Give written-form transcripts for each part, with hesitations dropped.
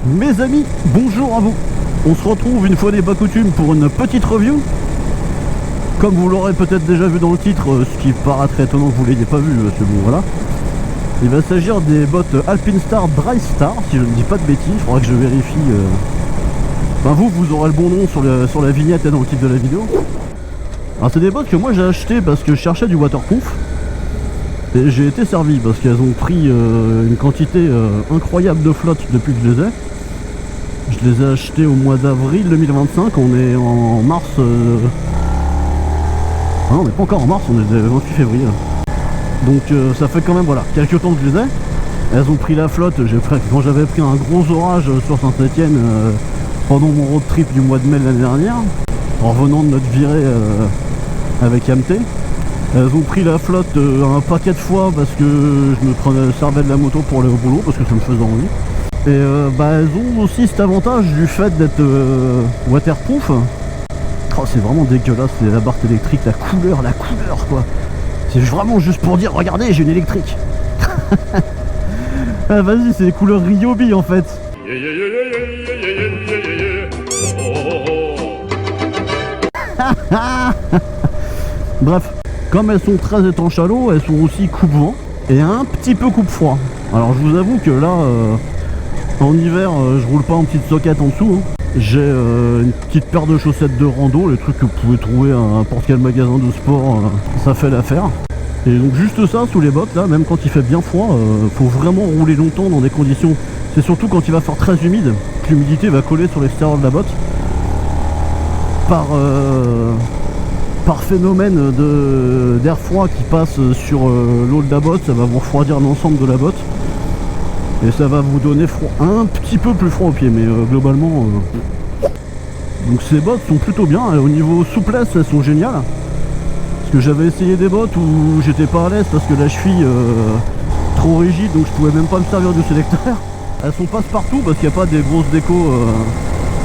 Mes amis, bonjour à vous. On se retrouve une fois n'est pas coutume pour une petite review. Comme vous l'aurez peut-être déjà vu dans le titre, ce qui paraît très étonnant que vous ne l'ayez pas vu, c'est bon, voilà. Il va s'agir des bottes Alpinestar Drystar, si je ne dis pas de bêtises, il faudra que je vérifie. Enfin vous aurez le bon nom sur la vignette et dans le titre de la vidéo. Alors c'est des bottes que moi j'ai achetées parce que je cherchais du waterproof. Et j'ai été servi parce qu'elles ont pris une quantité incroyable de flotte depuis que je les ai. Je les ai achetées au mois d'avril 2025, on est en mars... Ah non, on n'est pas encore en mars, on est le 28 février. Donc ça fait quand même voilà quelques temps que je les ai. Elles ont pris la flotte, quand j'avais pris un gros orage sur Saint-Etienne pendant mon road trip du mois de mai de l'année dernière, en revenant de notre virée avec AMT. Elles ont pris la flotte un paquet de fois parce que je me servais de la moto pour aller au boulot parce que ça me faisait envie. Et elles ont aussi cet avantage du fait d'être waterproof. Oh, c'est vraiment dégueulasse, c'est la barre électrique, la couleur quoi. C'est vraiment juste pour dire, regardez, j'ai une électrique. Ah, vas-y, c'est les couleurs Ryobi en fait. Bref, comme elles sont très étanches à l'eau, elles sont aussi coupe-vent et un petit peu coupe-froid. Alors je vous avoue que là, en hiver, je roule pas en petite soquette en dessous. Hein. J'ai une petite paire de chaussettes de rando, les trucs que vous pouvez trouver à n'importe quel magasin de sport, ça fait l'affaire. Et donc juste ça sous les bottes là, même quand il fait bien froid, faut vraiment rouler longtemps dans des conditions. C'est surtout quand il va faire très humide, que l'humidité va coller sur l'extérieur de la botte. Par phénomène d'air froid qui passe sur l'eau de la botte, ça va vous refroidir l'ensemble de la botte. Et ça va vous donner froid, un petit peu plus froid aux pieds, mais globalement... Donc ces bottes sont plutôt bien, au niveau souplesse elles sont géniales. Parce que j'avais essayé des bottes où j'étais pas à l'aise parce que la cheville trop rigide, donc je pouvais même pas me servir du sélecteur. Elles sont passe-partout parce qu'il n'y a pas des grosses décos.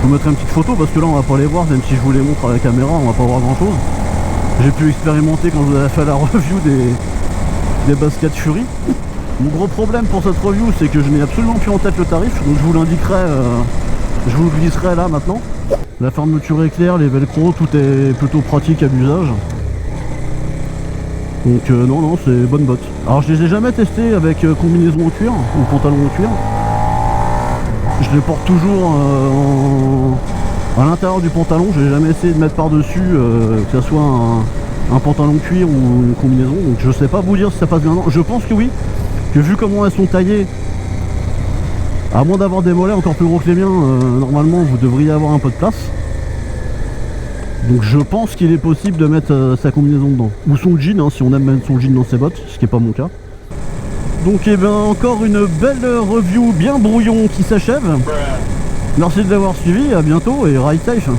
Je vous mettrai une petite photo parce que là on va pas les voir, même si je vous les montre à la caméra, on va pas voir grand chose. J'ai pu expérimenter quand je vous avais fait la review des baskets Fury. Mon gros problème pour cette review, c'est que je n'ai absolument plus en tête le tarif, donc je vous l'indiquerai, je vous le glisserai là maintenant. La fermeture est claire, les velcro, tout est plutôt pratique à l'usage. Donc non, c'est bonne botte. Alors je les ai jamais testés avec combinaison en cuir ou pantalon en cuir. Je les porte toujours à l'intérieur du pantalon, j'ai jamais essayé de mettre par-dessus, que ce soit un pantalon cuir ou une combinaison, donc je sais pas vous dire si ça passe bien. Non, je pense que oui. Que vu comment elles sont taillées, à moins d'avoir des mollets encore plus gros que les miens, normalement vous devriez avoir un peu de place. Donc je pense qu'il est possible de mettre sa combinaison dedans. Ou son jean, hein, si on aime mettre son jean dans ses bottes, ce qui n'est pas mon cas. Donc et bien encore une belle review bien brouillon qui s'achève. Merci de l'avoir suivi, à bientôt et ride safe.